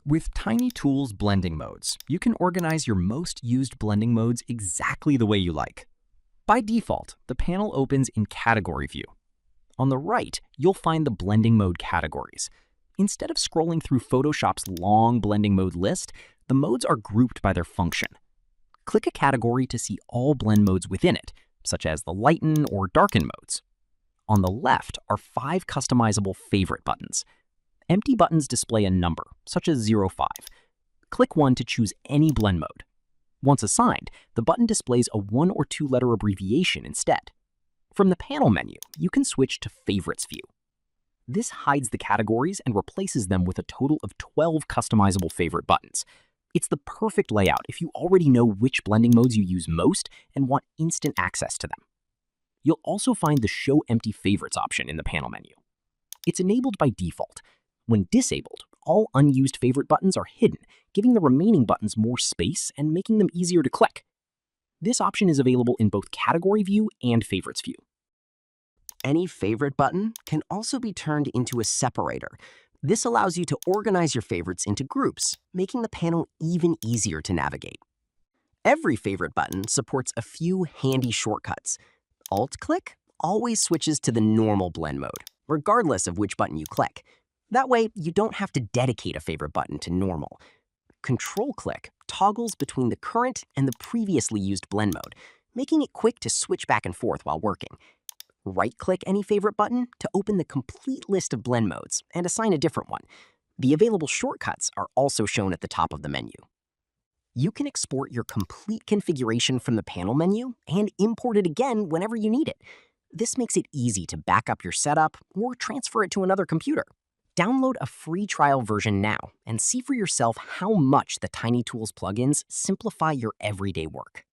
With Tiny Tools blending modes, you can organize your most used blending modes exactly the way you like. By default, the panel opens in Category View. On the right, you'll find the blending mode categories. Instead of scrolling through Photoshop's long blending mode list, the modes are grouped by their function. Click a category to see all blend modes within it, such as the lighten or darken modes. On the left are 5 customizable favorite buttons. Empty buttons display a number, such as 05. Click one to choose any blend mode. Once assigned, the button displays a 1 or 2 letter abbreviation instead. From the panel menu, you can switch to Favorites view. This hides the categories and replaces them with a total of 12 customizable favorite buttons. It's the perfect layout if you already know which blending modes you use most and want instant access to them. You'll also find the Show Empty Favorites option in the panel menu. It's enabled by default. When disabled, all unused favorite buttons are hidden, giving the remaining buttons more space and making them easier to click. This option is available in both Category View and Favorites View. Any favorite button can also be turned into a separator. This allows you to organize your favorites into groups, making the panel even easier to navigate. Every favorite button supports a few handy shortcuts. Alt-click always switches to the normal blend mode, regardless of which button you click. That way, you don't have to dedicate a favorite button to normal. Control-click toggles between the current and the previously used blend mode, making it quick to switch back and forth while working. Right-click any favorite button to open the complete list of blend modes and assign a different one. The available shortcuts are also shown at the top of the menu. You can export your complete configuration from the panel menu and import it again whenever you need it. This makes it easy to back up your setup or transfer it to another computer. Download a free trial version now and see for yourself how much the Tiny Tools plugins simplify your everyday work.